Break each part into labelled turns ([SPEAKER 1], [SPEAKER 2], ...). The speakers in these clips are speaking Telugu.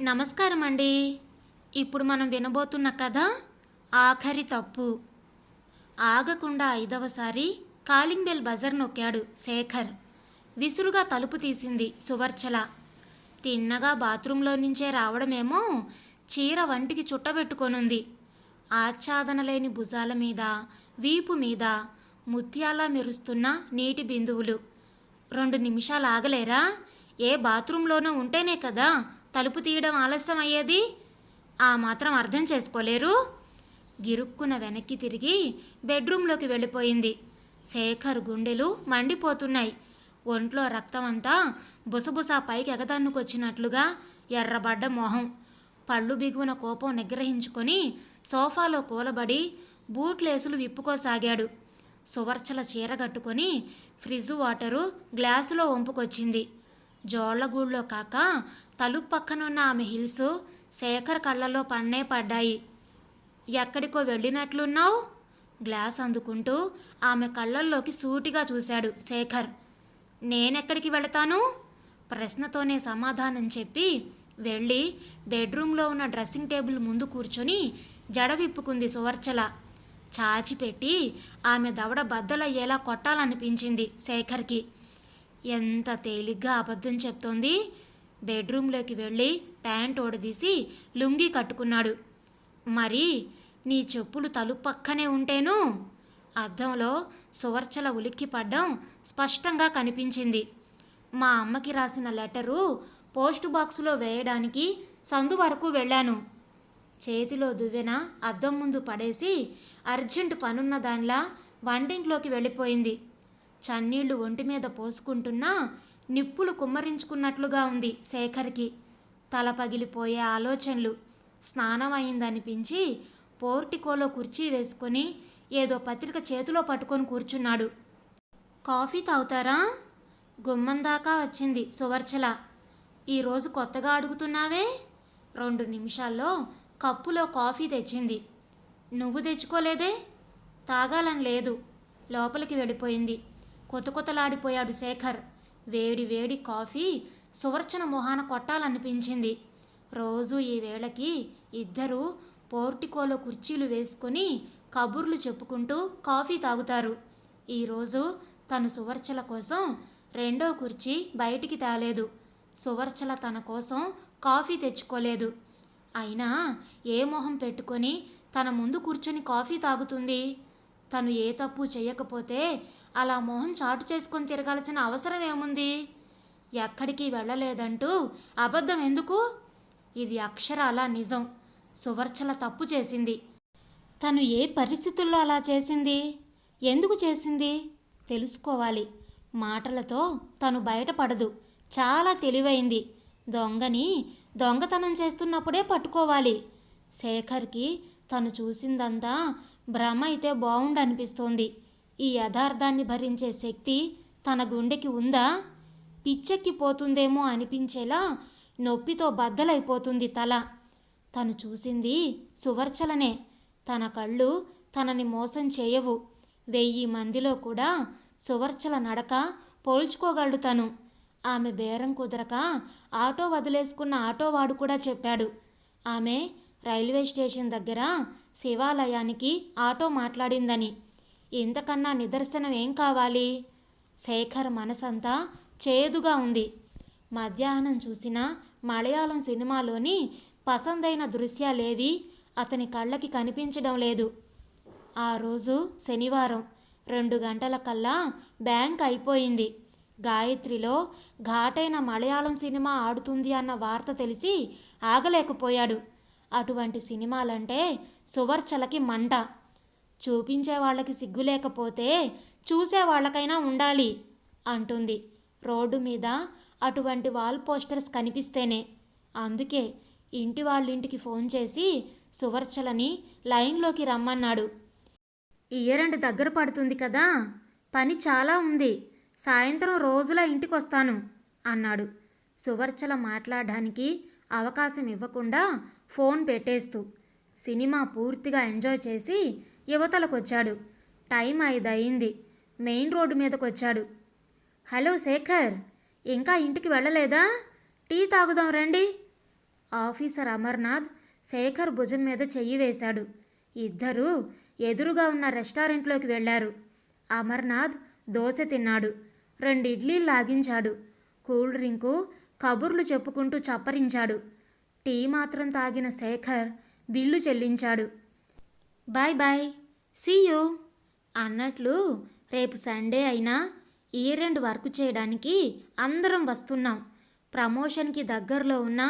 [SPEAKER 1] నమస్కారం అండి. ఇప్పుడు మనం వినబోతున్న కథ ఆఖరి తప్పు. ఆగకుండా 5వసారి కాలింగ్ బెల్ బజర్ నొక్కాడు శేఖర్. విసురుగా తలుపు తీసింది సువర్చల. తిన్నగా బాత్రూంలో నుంచే రావడమేమో చీర వంటికి చుట్టబెట్టుకొనుంది. ఆచ్ఛాదన లేని భుజాల మీద, వీపు మీద ముత్యాలా మెరుస్తున్న నీటి బిందువులు. 2 నిమిషాలు ఆగలేరా? ఏ బాత్రూంలోనో ఉంటేనే కదా తలుపు తీయడం ఆలస్యం అయ్యేది. ఆ మాత్రం అర్థం చేసుకోలేరు? గిరుక్కున వెనక్కి తిరిగి బెడ్రూంలోకి వెళ్ళిపోయింది. శేఖర్ గుండెలు మండిపోతున్నాయి. ఒంట్లో రక్తమంతా బుసబుసా పైకి ఎగదన్నుకొచ్చినట్లుగా ఎర్రబడ్డ మొహం. పళ్ళు బిగువన కోపం నిగ్రహించుకొని సోఫాలో కూలబడి బూట్లేసులు విప్పుకోసాగాడు. సువర్చల చీర కట్టుకొని ఫ్రిజ్ వాటరు గ్లాసులో వంపుకొచ్చింది. జోళ్లగూళ్ళో కాక తలుపు పక్కనున్న ఆమె హిల్స్ శేఖర్ కళ్ళల్లో పడ్డాయి. ఎక్కడికో వెళ్ళినట్లున్నావు? గ్లాస్ అందుకుంటూ ఆమె కళ్ళల్లోకి సూటిగా చూశాడు శేఖర్. నేనెక్కడికి వెళతాను? ప్రశ్నతోనే సమాధానం చెప్పి వెళ్ళి బెడ్రూమ్లో ఉన్న డ్రెస్సింగ్ టేబుల్ ముందు కూర్చొని జడ విప్పుకుంది సువర్చల. చాచిపెట్టి ఆమె దవడ బద్దలయ్యేలా కొట్టాలనిపించింది శేఖర్కి. ఎంత తేలిగ్గా అబద్ధం చెప్తోంది. బెడ్రూంలోకి వెళ్ళి ప్యాంట్ ఓడదీసి లుంగీ కట్టుకున్నాడు. మరి నీ చెప్పులు తలుపు పక్కనే ఉంటేను? అద్దంలో సువర్చల ఉలిక్కి పడ్డం స్పష్టంగా కనిపించింది. మా అమ్మకి రాసిన లెటరు పోస్ట్ బాక్సులో వేయడానికి సందు వరకు వెళ్ళాను. చేతిలో దువ్వెన అద్దం ముందు పడేసి అర్జెంటు పనున్న దానిలా వంటింట్లోకి వెళ్ళిపోయింది. చన్నీళ్లు ఒంటి మీద పోసుకుంటున్నా నిప్పులు కుమ్మరించుకున్నట్లుగా ఉంది శేఖర్కి. తల పగిలిపోయే ఆలోచనలు. స్నానం అయిందనిపించి పోర్టికోలో కుర్చీ వేసుకొని ఏదో పత్రిక చేతిలో పట్టుకొని కూర్చున్నాడు. కాఫీ తాగుతారా? గుమ్మం దాకా వచ్చింది సువర్చల. ఈరోజు కొత్తగా అడుగుతున్నావే? 2 నిమిషాల్లో కప్పులో కాఫీ తెచ్చింది. నువ్వు తెచ్చుకోలేదే? తాగాలని లేదు. లోపలికి వెళ్ళిపోయింది. కొతకొతలాడిపోయాడు శేఖర్. వేడి వేడి కాఫీ సువర్చన మొహాన కొట్టాలనిపించింది. రోజు ఈ వేళకి ఇద్దరూ పోర్టికోలో కుర్చీలు వేసుకొని కబుర్లు చెప్పుకుంటూ కాఫీ తాగుతారు. ఈరోజు తను సువర్చల కోసం 2వ కుర్చీ బయటికి తేలేదు. సువర్చల తన కోసం కాఫీ తెచ్చుకోలేదు. అయినా ఏ మొహం పెట్టుకొని తన ముందు కూర్చొని కాఫీ తాగుతుంది? తను ఏ తప్పు చేయకపోతే అలా మొహం చాటు చేసుకొని తిరగాల్సిన అవసరం ఏముంది? ఎక్కడికి వెళ్ళలేదంటూ అబద్ధం ఎందుకు? ఇది అక్షరాల నిజం. సువర్చల తప్పు చేసింది. తను ఏ పరిస్థితుల్లో అలా చేసింది? ఎందుకు చేసింది? తెలుసుకోవాలి. మాటలతో తను బయటపడదు. చాలా తెలివైంది. దొంగని దొంగతనం చేస్తున్నప్పుడే పట్టుకోవాలి. శేఖర్కి తను చూసిందంతా భ్రమ అయితే బావుండనిపిస్తోంది. ఈ యథార్థాన్ని భరించే శక్తి తన గుండెకి ఉందా? పిచ్చెక్కిపోతుందేమో అనిపించేలా నొప్పితో బద్దలైపోతుంది తల. తను చూసింది సువర్చలనే. తన కళ్ళు తనని మోసం చేయవు. 1000 మందిలో కూడా సువర్చల నడక పోల్చుకోగలడు తను. ఆమె బేరం కుదరక ఆటో వదిలేసుకున్న ఆటోవాడు కూడా చెప్పాడు. ఆమె రైల్వే స్టేషన్ దగ్గర శివాలయానికి ఆటో మాట్లాడిందని. ఇంతకన్నా నిదర్శనం ఏం కావాలి? శేఖర్ మనసంతా చేదుగా ఉంది. మధ్యాహ్నం చూసిన మలయాళం సినిమాలోని పసందైన దృశ్యాలేవి అతని కళ్ళకి కనిపించడం లేదు. ఆ రోజు శనివారం. 2 గంటల కల్లా బ్యాంక్ అయిపోయింది. గాయత్రిలో ఘాటైన మలయాళం సినిమా ఆడుతుంది అన్న వార్త తెలిసి ఆగలేకపోయాడు. అటువంటి సినిమాలంటే సువర్చలకి మంట. చూపించే వాళ్ళకి సిగ్గు లేకపోతే చూసేవాళ్ళకైనా ఉండాలి అంటుంది. రోడ్డు మీద అటువంటి వాల్ పోస్టర్స్ కనిపిస్తేనే. అందుకే ఇంటి వాళ్ళింటికి ఫోన్ చేసి సువర్చలని లైన్లోకి రమ్మన్నాడు. ఇయర్ దగ్గర పడుతుంది కదా, పని చాలా ఉంది. సాయంత్రం రోజులా ఇంటికొస్తాను అన్నాడు. సువర్చల మాట్లాడడానికి అవకాశం ఇవ్వకుండా ఫోన్ పెట్టేస్తూ సినిమా పూర్తిగా ఎంజాయ్ చేసి యువతలకొచ్చాడు. టైం 5 అయింది. మెయిన్ రోడ్డు మీదకొచ్చాడు. హలో శేఖర్, ఇంకా ఇంటికి వెళ్ళలేదా? టీ తాగుదాం రండి. ఆఫీసర్ అమర్నాథ్ శేఖర్ భుజం మీద చెయ్యి వేశాడు. ఇద్దరూ ఎదురుగా ఉన్న రెస్టారెంట్లోకి వెళ్లారు. అమర్నాథ్ దోశ తిన్నాడు. 2 ఇడ్లీలు లాగించాడు. కూల్ డ్రింకు కబుర్లు చెప్పుకుంటూ చప్పరించాడు. టీ మాత్రం తాగిన శేఖర్ బిల్లు చెల్లించాడు. బాయ్ బాయ్, సీ యూ అన్నట్లు రేపు సండే అయినా ఈరెండ్ వర్క్ చేయడానికి అందరం వస్తున్నాం. ప్రమోషన్కి దగ్గరలో ఉన్న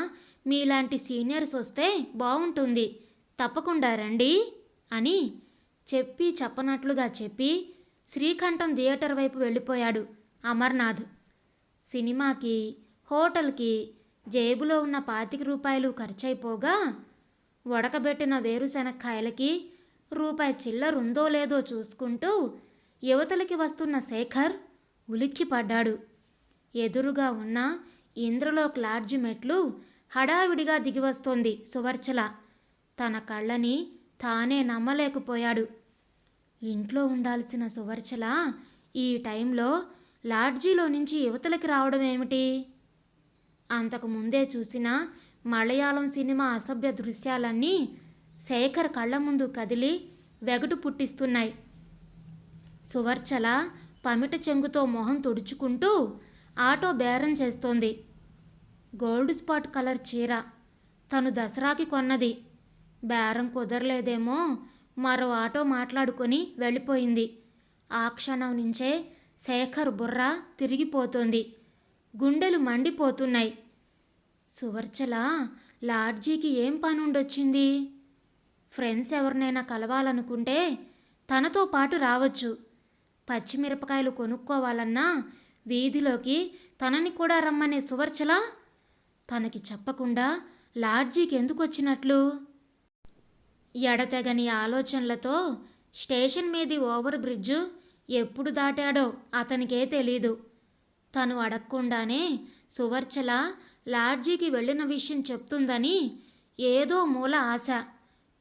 [SPEAKER 1] మీలాంటి సీనియర్స్ వస్తే బాగుంటుంది, తప్పకుండా రండి అని చెప్పి చెప్పనట్లుగా చెప్పి శ్రీకంఠం థియేటర్ వైపు వెళ్ళిపోయాడు అమర్నాథ్. సినిమాకి, హోటల్కి జేబులో ఉన్న 25 రూపాయలు ఖర్చయిపోగా ఉడకబెట్టిన వేరుశనక్కాయలకి రూపాయి చిల్లరుందో లేదో చూసుకుంటూ యువతలకి వస్తున్న శేఖర్ ఉలిక్కిపడ్డాడు. ఎదురుగా ఉన్న ఇంద్రలోక్ లాడ్జి మెట్లు హడావిడిగా దిగివస్తోంది సువర్చల. తన కళ్ళని తానే నమ్మలేకపోయాడు. ఇంట్లో ఉండాల్సిన సువర్చల ఈ టైంలో లాడ్జీలో నుంచి యువతలకి రావడం ఏమిటి? అంతకు ముందే చూసిన మలయాళం సినిమా అసభ్య దృశ్యాలన్నీ శేఖర్ కళ్ళ ముందు కదిలి వెగటు పుట్టిస్తున్నాయి. సువర్చల పమిట చెంగుతో మొహం తుడుచుకుంటూ ఆటో బేరం చేస్తోంది. గోల్డ్ స్పాట్ కలర్ చీర, తను దసరాకి కొన్నది. బేరం కుదరలేదేమో మరో ఆటో మాట్లాడుకొని వెళ్ళిపోయింది. ఆ క్షణం నుంచే శేఖర్ బుర్ర తిరిగిపోతోంది. గుండెలు మండిపోతున్నాయి. సువర్చల లాడ్జీకి ఏం పని ఉండొచ్చింది? ఫ్రెండ్స్ ఎవరినైనా కలవాలనుకుంటే తనతో పాటు రావచ్చు. పచ్చిమిరపకాయలు కొనుక్కోవాలన్నా వీధిలోకి తనని కూడా రమ్మనే సువర్చల తనకి చెప్పకుండా లాడ్జీకి ఎందుకు వచ్చినట్లు? ఎడతెగని ఆలోచనలతో స్టేషన్ మీది ఓవర్ బ్రిడ్జు ఎప్పుడు దాటాడో అతనికే తెలీదు. తను అడగకుండానే సువర్చల లాడ్జీకి వెళ్ళిన విషయం చెప్తుందని ఏదో మూల ఆశ.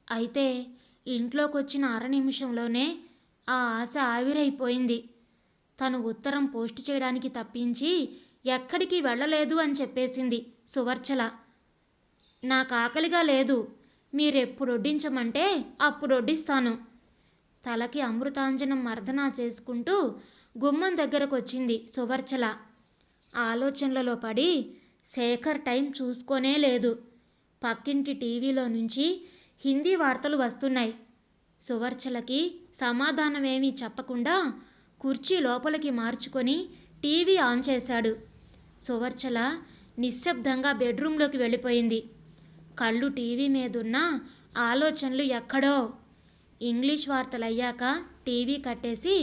[SPEAKER 1] అయితే ఇంట్లోకొచ్చిన 1/2 నిమిషంలోనే ఆ ఆశ ఆవిరైపోయింది. తను ఉత్తరం పోస్ట్ చేయడానికి తప్పించి ఎక్కడికి వెళ్ళలేదు అని చెప్పేసింది సువర్చల. నాకు ఆకలిగా లేదు, మీరెప్పుడు వడ్డించమంటే అప్పుడు వడ్డిస్తాను. తలకి అమృతాంజనం మర్దనా చేసుకుంటూ గుమ్మం దగ్గరకు వచ్చింది సువర్చల. ఆలోచనలలో పడి శేఖర్ టైం చూసుకోనే లేదు. పక్కింటి టీవీలో నుంచి హిందీ వార్తలు వస్తున్నాయి. సువర్చలకి సమాధానమేమీ చెప్పకుండా కుర్చీ లోపలికి మార్చుకొని టీవీ ఆన్ చేశాడు. సువర్చల నిశ్శబ్దంగా బెడ్రూంలోకి వెళ్ళిపోయింది. కళ్ళు టీవీ మీదున్న ఆలోచనలు ఎక్కడో. ఇంగ్లీష్ వార్తలు అయ్యాక టీవీ కట్టేసి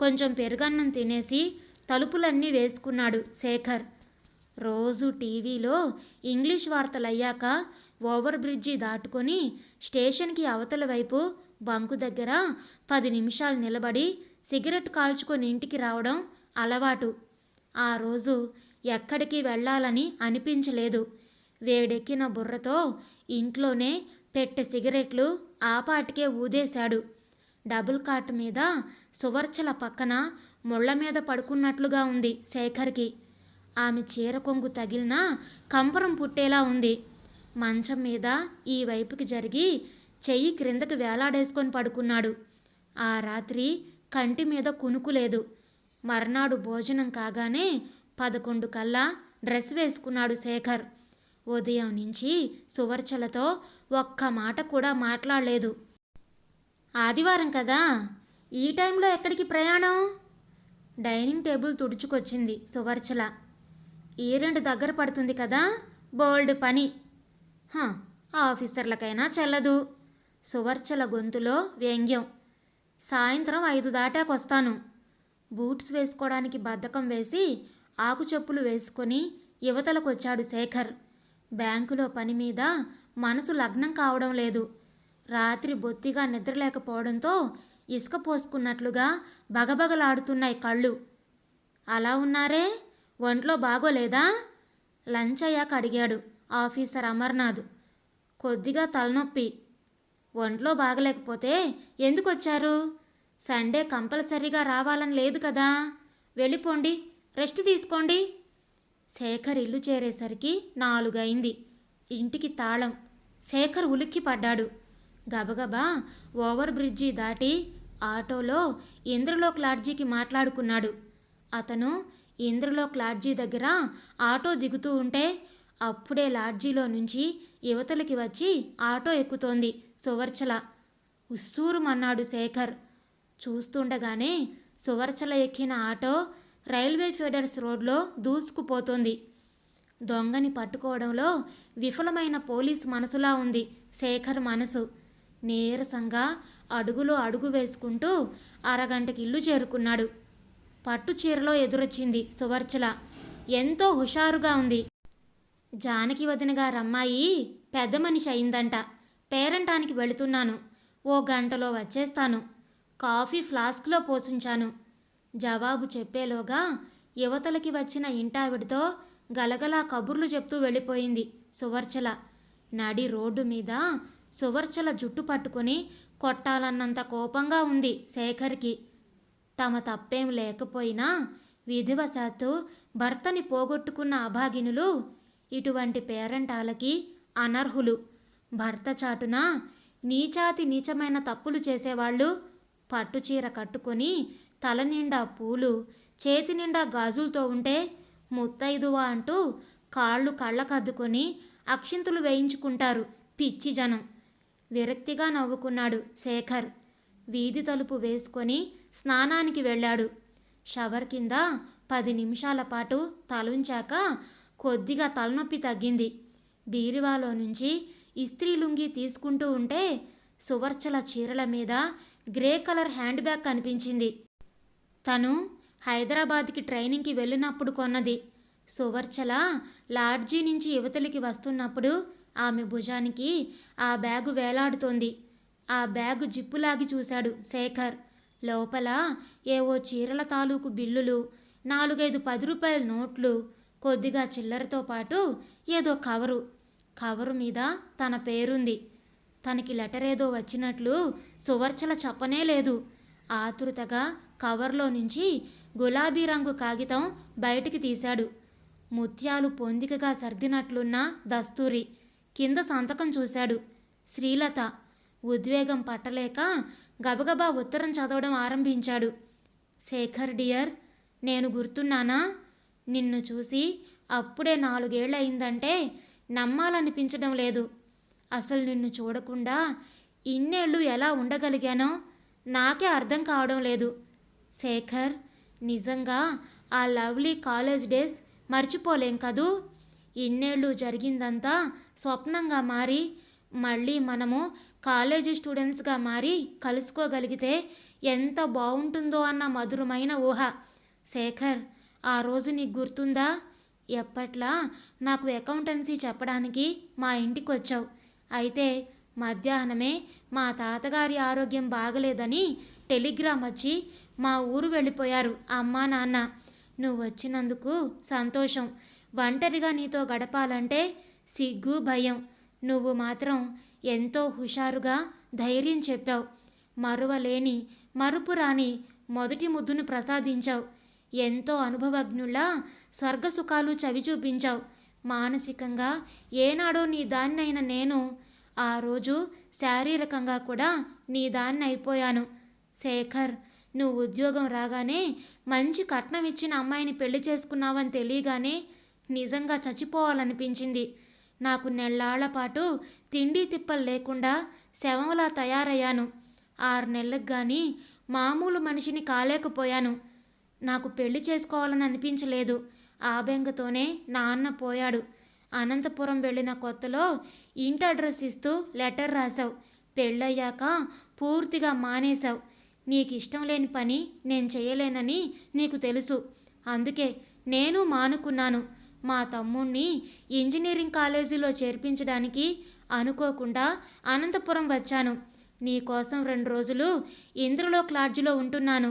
[SPEAKER 1] కొంచెం పెరుగన్నం తినేసి తలుపులన్నీ వేసుకున్నాడు శేఖర్. రోజు టీవీలో ఇంగ్లీష్ వార్తలు అయ్యాక ఓవర్ బ్రిడ్జి దాటుకొని స్టేషన్కి అవతల వైపు బంకు దగ్గర 10 నిమిషాలు నిలబడి సిగరెట్ కాల్చుకొని ఇంటికి రావడం అలవాటు. ఆ రోజు ఎక్కడికి వెళ్ళాలని అనిపించలేదు. వేడెక్కిన బుర్రతో ఇంట్లోనే పెట్టె సిగరెట్లు ఆపాటికే ఊదేశాడు. డబుల్ కాట్ మీద సువర్చల పక్కన ముళ్ళ మీద పడుకున్నట్లుగా ఉంది శేఖర్కి. ఆమె చీర కొంగు తగిలినా కంపరం పుట్టేలా ఉంది. మంచం మీద ఈ వైపుకి జరిగి చెయ్యి క్రిందకు వేలాడేసుకొని పడుకున్నాడు. ఆ రాత్రి కంటి మీద కునుకులేదు. మర్నాడు భోజనం కాగానే 11 కల్లా డ్రెస్ వేసుకున్నాడు శేఖర్. ఉదయం నుంచి సువర్చలతో ఒక్క మాట కూడా మాట్లాడలేదు. ఆదివారం కదా, ఈ టైంలో ఎక్కడికి ప్రయాణం? డైనింగ్ టేబుల్ తుడుచుకొచ్చింది సువర్చల. ఈరెండు దగ్గర పడుతుంది కదా, బోల్డ్ పని. ఆఫీసర్లకైనా చెల్లదు. సువర్చల గొంతులో వ్యంగ్యం. సాయంత్రం 5 దాటాకొస్తాను. బూట్స్ వేసుకోవడానికి బద్ధకం వేసి ఆకుచెప్పులు వేసుకొని యువతలకొచ్చాడు శేఖర్. బ్యాంకులో పని మీద మనసు లగ్నం కావడం లేదు. రాత్రి బొత్తిగా నిద్రలేకపోవడంతో ఇసుక పోసుకున్నట్లుగా బగబగలాడుతున్నాయి కళ్ళు. అలా ఉన్నారే, ఒంట్లో బాగోలేదా? లంచ్ అయ్యాక అడిగాడు ఆఫీసర్ అమర్నాథ్. కొద్దిగా తలనొప్పి. ఒంట్లో బాగలేకపోతే ఎందుకు వచ్చారు? సండే కంపల్సరీగా రావాలని లేదు కదా. వెళ్ళిపోండి, రెస్ట్ తీసుకోండి. శేఖర్ ఇల్లు చేరేసరికి 4 అయింది. ఇంటికి తాళం. శేఖర్ ఉలిక్కిపడ్డాడు. గబగబా ఓవర్ బ్రిడ్జి దాటి ఆటోలో ఇంద్రలోక్ లాడ్జీకి మాట్లాడుకున్నాడు. అతను ఇంద్రలోక్ లాడ్జీ దగ్గర ఆటో దిగుతూ ఉంటే అప్పుడే లాడ్జీలో నుంచి యువతలకి వచ్చి ఆటో ఎక్కుతోంది సువర్చల. ఉస్సూరుమన్నాడు శేఖర్. చూస్తుండగానే సువర్చల ఎక్కిన ఆటో రైల్వే ఫీడర్స్ రోడ్లో దూసుకుపోతోంది. దొంగని పట్టుకోవడంలో విఫలమైన పోలీస్ మనసులా ఉంది శేఖర్ మనసు. నీరసంగా అడుగులో అడుగు వేసుకుంటూ అరగంటకి ఇల్లు చేరుకున్నాడు. పట్టు చీరలో ఎదురొచ్చింది సువర్చల. ఎంతో హుషారుగా ఉంది. జానకి వదిన గారమ్మాయి పెద్ద మనిషి అయిందంట. పేరంటానికి వెళుతున్నాను. ఓ గంటలో వచ్చేస్తాను. కాఫీ ఫ్లాస్క్లో పోసుంచాను. జవాబు చెప్పేలోగా యువతలకి వచ్చిన ఇంటావిడితో గలగలా కబుర్లు చెప్తూ వెళ్ళిపోయింది సువర్చల. నడి రోడ్డు మీద సువర్చల జుట్టు పట్టుకొని కొట్టాలన్నంత కోపంగా ఉంది శేఖర్కి. తమ తప్పేం లేకపోయినా విధివశాత్తు భర్తని పోగొట్టుకున్న అభాగినులు ఇటువంటి పేరంటాలకి అనర్హులు. భర్త చాటున నీచాతి నీచమైన తప్పులు చేసేవాళ్ళు పట్టుచీర కట్టుకొని తల నిండా పూలు చేతి నిండా గాజులతో ఉంటే ముత్తైదువా అంటూ కాళ్ళు కళ్ళకద్దుకొని అక్షింతులు వేయించుకుంటారు పిచ్చి జనం. విరక్తిగా నవ్వుకున్నాడు శేఖర్. వీధి తలుపు వేసుకొని స్నానానికి వెళ్ళాడు. షవర్ కింద 10 నిమిషాల పాటు తలుంచాక కొద్దిగా తలనొప్పి తగ్గింది. బీరువాలో నుంచి ఇస్త్రీ లుంగి తీసుకుంటూ ఉంటే సువర్చల చీరల మీద గ్రే కలర్ హ్యాండ్ బ్యాగ్ కనిపించింది. తను హైదరాబాద్కి ట్రైనింగ్కి వెళ్ళినప్పుడు కొన్నది. సువర్చల లాడ్జీ నుంచి యువతలికి వస్తున్నప్పుడు ఆమె భుజానికి ఆ బ్యాగు వేలాడుతోంది. ఆ బ్యాగు జిప్పులాగి చూశాడు శేఖర్. లోపల ఏవో చీరల తాలూకు బిల్లులు, 4-5 10 రూపాయల నోట్లు, కొద్దిగా చిల్లరతో పాటు ఏదో కవరు మీద తన పేరుంది. తనకి లెటర్ ఏదో వచ్చినట్లు సువర్చల చెప్పనే లేదు. ఆతురతగా కవర్లో నుంచి గులాబీ రంగు కాగితం బయటికి తీశాడు. ముత్యాలు పొందికగా సర్దినట్లున్న దస్తూరి. కింద సంతకం చూశాడు. శ్రీలత. ఉద్వేగం పట్టలేక గబగబా ఉత్తరం చదవడం ఆరంభించాడు. శేఖర్ డియర్, నేను గుర్తున్నానా? నిన్ను చూసి అప్పుడే 4 ఏళ్ళయిందంటే నమ్మాలనిపించడం లేదు. అసలు నిన్ను చూడకుండా ఇన్నేళ్ళు ఎలా ఉండగలిగానో నాకే అర్థం కావడం లేదు. శేఖర్, నిజంగా ఆ లవ్లీ కాలేజ్ డేస్ మర్చిపోలేం కదూ. ఇన్నేళ్ళు జరిగిందంతా స్వప్నంగా మారి మళ్ళీ మనము కాలేజీ స్టూడెంట్స్గా మారి కలుసుకోగలిగితే ఎంత బాగుంటుందో అన్న మధురమైన ఊహ. శేఖర్, ఆ రోజు నీకు గుర్తుందా? ఎప్పట్లా నాకు అకౌంటెన్సీ చెప్పడానికి మా ఇంటికి వచ్చావు. అయితే మధ్యాహ్నమే మా తాతగారి ఆరోగ్యం బాగలేదని టెలిగ్రామ్ వచ్చి మా ఊరు వెళ్ళిపోయారు అమ్మా నాన్న. నువ్వు వచ్చినందుకు సంతోషం. ఒంటరిగా నీతో గడపాలంటే సిగ్గు భయం. నువ్వు మాత్రం ఎంతో హుషారుగా ధైర్యం చెప్పావు. మరువలేని మరుపురాని మొదటి ముద్దును ప్రసాదించావు. ఎంతో అనుభవజ్ఞుల్లా స్వర్గసుఖాలు చవి చూపించావు. మానసికంగా ఏనాడో నీ దాన్నైన నేను ఆ రోజు శారీరకంగా కూడా నీ దాన్ని అయిపోయాను. శేఖర్, నువ్వు ఉద్యోగం రాగానే మంచి కట్నం ఇచ్చిన అమ్మాయిని పెళ్లి చేసుకున్నావని తెలియగానే నిజంగా చచ్చిపోవాలనిపించింది. నాకు నెల్లాళ్ల పాటు తిండి తిప్పలు లేకుండా శవంలా తయారయ్యాను. 6 నెలలకు కానీ మామూలు మనిషిని కాలేకపోయాను. నాకు పెళ్లి చేసుకోవాలని అనిపించలేదు. ఆ బెంగతోనే నాన్న పోయాడు. అనంతపురం వెళ్ళిన కొత్తలో ఇంటి అడ్రస్ ఇస్తూ లెటర్ రాశావు. పెళ్ళయ్యాక పూర్తిగా మానేశావు. నీకు ఇష్టం లేని పని నేను చేయలేనని నీకు తెలుసు. అందుకే నేను మానుకున్నాను. మా తమ్ముణ్ణి ఇంజనీరింగ్ కాలేజీలో చేర్పించడానికి అనుకోకుండా అనంతపురం వచ్చాను. నీ కోసం 2 రోజులు ఇంద్రలోక్ లాడ్జిలో ఉంటున్నాను.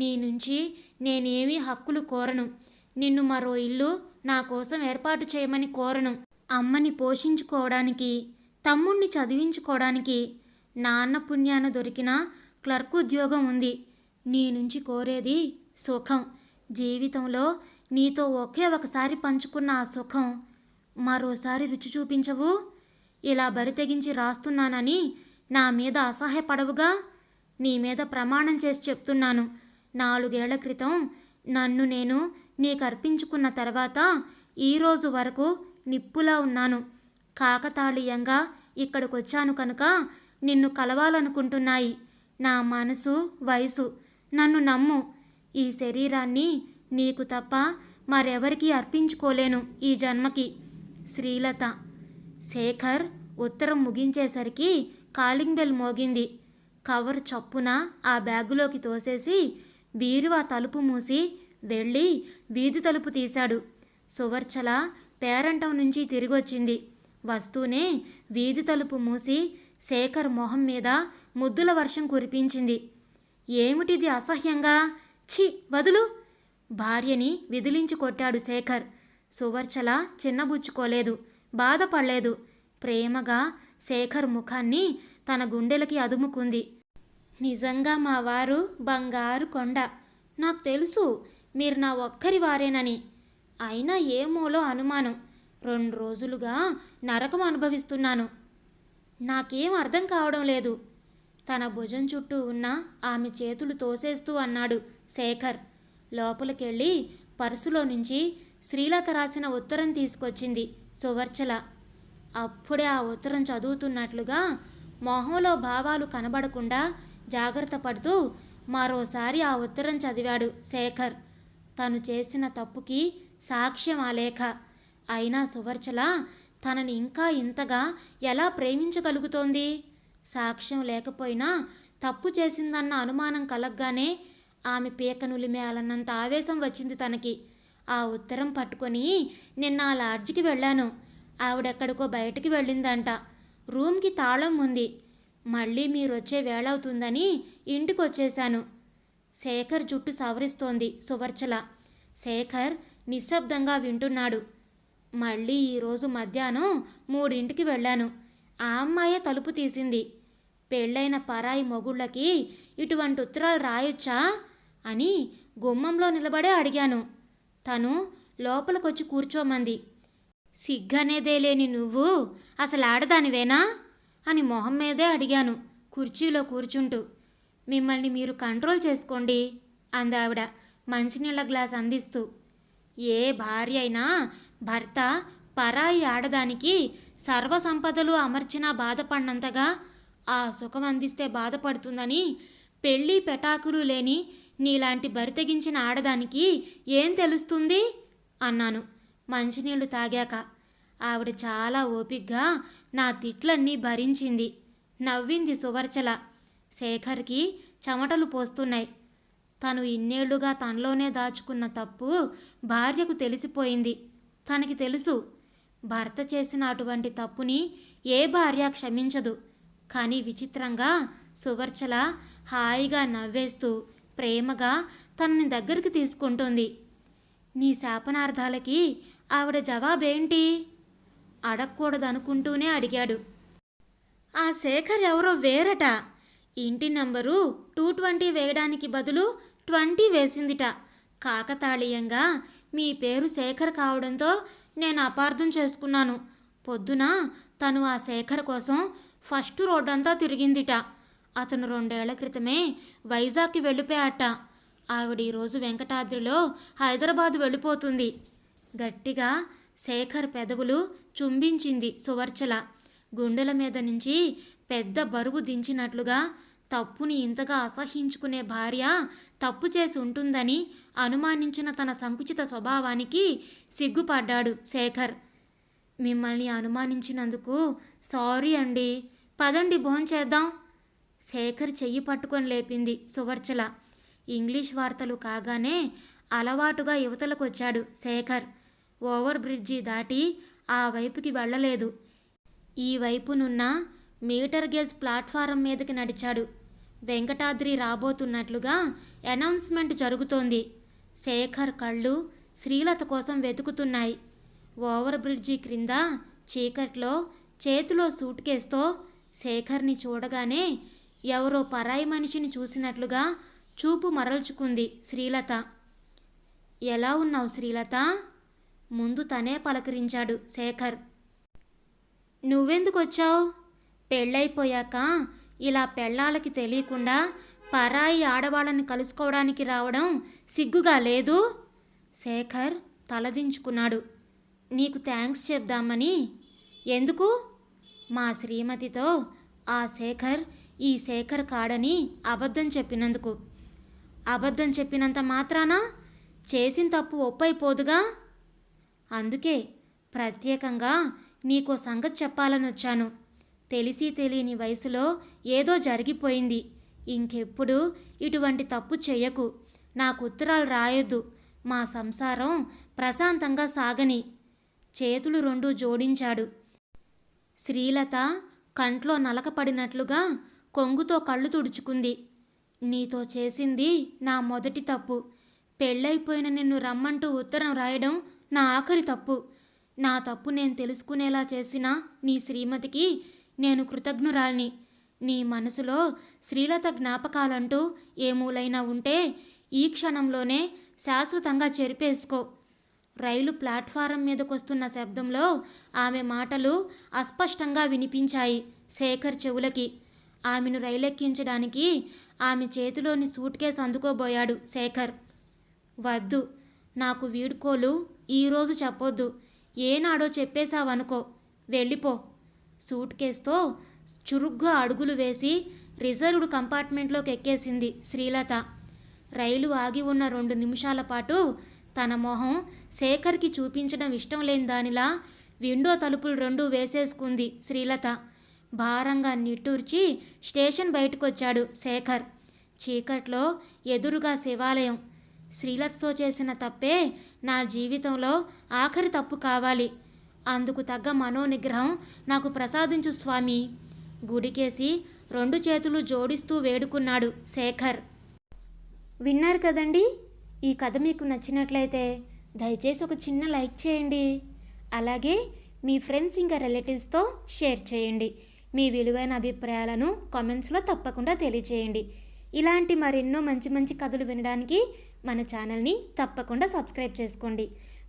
[SPEAKER 1] నీ నుంచి నేనేమీ హక్కులు కోరను. నిన్ను మరో ఇల్లు నా కోసం ఏర్పాటు చేయమని కోరను. అమ్మని పోషించుకోవడానికి, తమ్ముణ్ణి చదివించుకోవడానికి నాన్న పుణ్యాన దొరికిన క్లర్క్ ఉద్యోగం ఉంది. నీ నుంచి కోరేది సుఖం. జీవితంలో నీతో ఒకే ఒకసారి పంచుకున్న ఆ సుఖం మరోసారి రుచి చూపించవు? ఇలా బరి తెగించి రాస్తున్నానని నా మీద అసహ్యపడవుగా? నీ మీద ప్రమాణం చేసి చెప్తున్నాను. 4 ఏళ్ల క్రితం నన్ను నేను నీకర్పించుకున్న తర్వాత ఈరోజు వరకు నిప్పులా ఉన్నాను. కాకతాళీయంగా ఇక్కడికొచ్చాను కనుక నిన్ను కలవాలనుకుంటున్నాయి నా మనసు, వయసు. నన్ను నమ్ము. ఈ శరీరాన్ని నీకు తప్ప మరెవరికీ అర్పించుకోలేను ఈ జన్మకి. శ్రీలత. శేఖర్ ఉత్తరం ముగించేసరికి కాలింగ్ బెల్ మోగింది. కవర్ చప్పున ఆ బ్యాగులోకి తోసేసి బీరువా తలుపు మూసి వెళ్ళి వీధి తలుపు తీశాడు. సువర్చల పేరంటం నుంచి తిరిగొచ్చింది. వస్తూనే వీధి తలుపు మూసి శేఖర్ మొహం మీద ముద్దుల వర్షం కురిపించింది. ఏమిటిది అసహ్యంగా? ఛీ, వదులు! భార్యని విదిలించి కొట్టాడు శేఖర్. సువర్చల చిన్నబుచ్చుకోలేదు, బాధపడలేదు. ప్రేమగా శేఖర్ ముఖాన్ని తన గుండెలకి అదుముకుంది. నిజంగా మా వారు బంగారు కొండ. నాకు తెలుసు మీరు నా ఒక్కరి వారేనని. అయినా ఏమోలో అనుమానం. 2 రోజులుగా నరకం అనుభవిస్తున్నాను. నాకేం అర్థం కావడం లేదు. తన భుజం చుట్టూ ఉన్న ఆమె చేతులు తోసేస్తూ అన్నాడు శేఖర్. లోపలికెళ్ళి పర్సులో నుంచి శ్రీలత రాసిన ఉత్తరం తీసుకొచ్చింది సువర్చల. అప్పుడే ఆ ఉత్తరం చదువుతున్నట్లుగా మొహంలో భావాలు కనబడకుండా జాగ్రత్త పడుతూ మరోసారి ఆ ఉత్తరం చదివాడు శేఖర్. తను చేసిన తప్పుకి సాక్ష్యం ఆ లేఖ. అయినా సువర్చల తనని ఇంకా ఇంతగా ఎలా ప్రేమించగలుగుతోంది? సాక్ష్యం లేకపోయినా తప్పు చేసిందన్న అనుమానం కలగ్గానే ఆమె పీకనులిమేయాలన్నంత ఆవేశం వచ్చింది తనకి. ఆ ఉత్తరం పట్టుకొని నిన్న ఆ లాడ్జికి వెళ్ళాను. ఆవిడెక్కడికో బయటికి వెళ్ళిందంట. రూమ్కి తాళం ఉంది. మళ్ళీ మీరొచ్చే వేళవుతుందని ఇంటికొచ్చేశాను. శేఖర్ జుట్టు సవరిస్తోంది సువర్చల. శేఖర్ నిశ్శబ్దంగా వింటున్నాడు. మళ్ళీ ఈరోజు మధ్యాహ్నం 3ంటికి వెళ్ళాను. ఆ అమ్మాయే తలుపు తీసింది. పెళ్ళైన పరాయి మొగుళ్ళకి ఇటువంటి ఉత్తరాలు రాయొచ్చా అని గుమ్మంలో నిలబడే అడిగాను. తను లోపలికొచ్చి కూర్చోమంది. సిగ్గనేదే లేని నువ్వు అసలు ఆడదానివేనా అని మొహం మీదే అడిగాను కుర్చీలో కూర్చుంటూ. మిమ్మల్ని మీరు కంట్రోల్ చేసుకోండి అందావిడ మంచినీళ్ళ గ్లాస్ అందిస్తూ. ఏ భార్య అయినా భర్త పరాయి ఆడదానికి సర్వసంపదలు అమర్చినా బాధపడినంతగా ఆ సుఖం అందిస్తే బాధపడుతుందని పెళ్ళి పెటాకులు లేని నీలాంటి బరితెగించిన ఆడదానికి ఏం తెలుస్తుంది అన్నాను మంచినీళ్లు తాగాక. ఆవిడ చాలా ఓపిగ్గా నా తిట్లన్నీ భరించింది. నవ్వింది సువర్చల. శేఖర్కి చెమటలు పోస్తున్నాయి. తను ఇన్నేళ్లుగా తనలోనే దాచుకున్న తప్పు భార్యకు తెలిసిపోయింది. తనకి తెలుసు భర్త చేసిన అటువంటి తప్పుని ఏ భార్య క్షమించదు. కానీ విచిత్రంగా సువర్చల హాయిగా నవ్వేస్తూ ప్రేమగా తనని దగ్గరికి తీసుకుంటుంది. నీ శాపనార్థాలకి ఆవిడ జవాబేంటి అడగకూడదనుకుంటూనే అడిగాడు. ఆ శేఖర్ ఎవరో వేరట. ఇంటి నంబరు 220 వేయడానికి బదులు 20 వేసిందిట. కాకతాళీయంగా మీ పేరు శేఖర్ కావడంతో నేను అపార్థం చేసుకున్నాను. పొద్దున తను ఆ శేఖర్ కోసం ఫస్ట్ రోడ్డంతా తిరిగిందిట. అతను 2 ఏళ్ల క్రితమే వైజాగ్కి వెళ్ళిపోయాట. ఆవిడ ఈరోజు వెంకటాద్రిలో హైదరాబాద్ వెళ్ళిపోతుంది. గట్టిగా శేఖర్ పెదవులు చుంబించింది సువర్చల. గుండెల మీద నుంచి పెద్ద బరువు దించినట్లుగా. తప్పుని ఇంతగా అసహించుకునే భార్య తప్పు చేసి ఉంటుందని అనుమానించిన తన సంకుచిత స్వభావానికి సిగ్గుపడ్డాడు శేఖర్. మిమ్మల్ని అనుమానించినందుకు సారీ అండి. పదండి భోంచేద్దాం. శేఖర్ చెయ్యి పట్టుకొని లేపింది సువర్చల. ఇంగ్లీష్ వార్తలు కాగానే అలవాటుగా యువతలకొచ్చాడు శేఖర్. ఓవర్ బ్రిడ్జి దాటి ఆ వైపుకి వెళ్ళలేదు. ఈ వైపునున్న మీటర్ గేజ్ ప్లాట్ఫారం మీదకి నడిచాడు. వెంకటాద్రి రాబోతున్నట్లుగా అనౌన్స్మెంట్ జరుగుతోంది. శేఖర్ కళ్ళు శ్రీలత కోసం వెతుకుతున్నాయి. ఓవర్ బ్రిడ్జి క్రింద చీకట్లో చేతిలో సూట్ కేసుతో శేఖర్ని చూడగానే ఎవరో పరాయి మనిషిని చూసినట్లుగా చూపు మరల్చుకుంది శ్రీలత. ఎలా ఉన్నావు శ్రీలత? ముందు తనే పలకరించాడు శేఖర్. నువ్వెందుకు వచ్చావు? పెళ్ళైపోయాక ఇలా పెళ్ళాళ్ళకి తెలియకుండా పరాయి ఆడవాళ్ళని కలుసుకోవడానికి రావడం సిగ్గుగా లేదు? శేఖర్ తలదించుకున్నాడు. నీకు థ్యాంక్స్ చెప్దామని. ఎందుకు? మా శ్రీమతితో ఆ శేఖర్ ఈ శేఖర్ కాడని అబద్ధం చెప్పినందుకు. అబద్ధం చెప్పినంత మాత్రాన చేసిన తప్పు ఒప్పైపోదుగా. అందుకే ప్రత్యేకంగా నీకో సంగతి చెప్పాలని వచ్చాను. తెలిసి తెలియని వయసులో ఏదో జరిగిపోయింది. ఇంకెప్పుడు ఇటువంటి తప్పు చెయ్యకు. నాకు ఉత్తరాలు రాయొద్దు. మా సంసారం ప్రశాంతంగా సాగని. చేతులు రెండు జోడించాడు. శ్రీలత కంట్లో నలకపడినట్లుగా కొంగుతో కళ్ళు తుడుచుకుంది. నీతో చేసింది నా మొదటి తప్పు. పెళ్ళైపోయిన నిన్ను రమ్మంటూ ఉత్తరం రాయడం నా ఆఖరి తప్పు. నా తప్పు నేను తెలుసుకునేలా చేసిన నీ శ్రీమతికి నేను కృతజ్ఞురాల్ని. నీ మనసులో శ్రీలత జ్ఞాపకాలంటూ ఏ మూలైనా ఉంటే ఈ క్షణంలోనే శాశ్వతంగా చెరిపేసుకో. రైలు ప్లాట్ఫారం మీదకొస్తున్న శబ్దంలో ఆమె మాటలు అస్పష్టంగా వినిపించాయి శేఖర్ చెవులకి. ఆమెను రైలెక్కించడానికి ఆమె చేతిలోని సూట్ కేసు అందుకోబోయాడు శేఖర్. వద్దు, నాకు వీడ్కోలు ఈరోజు చెప్పొద్దు. ఏనాడో చెప్పేశావనుకో. వెళ్ళిపో. సూట్ కేసుతో చురుగ్గా అడుగులు వేసి రిజర్వ్డ్ కంపార్ట్మెంట్లోకి ఎక్కేసింది శ్రీలత. రైలు ఆగి ఉన్న 2 నిమిషాల పాటు తన మొహం శేఖర్కి చూపించడం ఇష్టం లేని దానిలా విండో తలుపులు 2 వేసేసుకుంది శ్రీలత. భారంగా నిట్టూర్చి స్టేషన్ బయటకొచ్చాడు శేఖర్. చీకట్లో ఎదురుగా శివాలయం. శ్రీలతతో చేసిన తప్పే నా జీవితంలో ఆఖరి తప్పు కావాలి. అందుకు తగ్గ మనోనిగ్రహం నాకు ప్రసాదించు స్వామి. గుడికేసి 2 చేతులు జోడిస్తూ వేడుకున్నాడు శేఖర్. విన్నారు కదండి. ఈ కథ మీకు నచ్చినట్లయితే దయచేసి ఒక చిన్న లైక్ చేయండి. అలాగే మీ ఫ్రెండ్స్ ఇంకా రిలేటివ్స్తో షేర్ చేయండి. మీ విలువైన అభిప్రాయాలను కామెంట్స్లో తప్పకుండా తెలియచేయండి. ఇలాంటి మరెన్నో మంచి మంచి కథలు వినడానికి మన ఛానల్ని తప్పకుండా సబ్స్క్రైబ్ చేసుకోండి.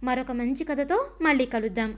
[SPEAKER 1] మరొక మంచి కథతో మళ్ళీ కలుద్దాం.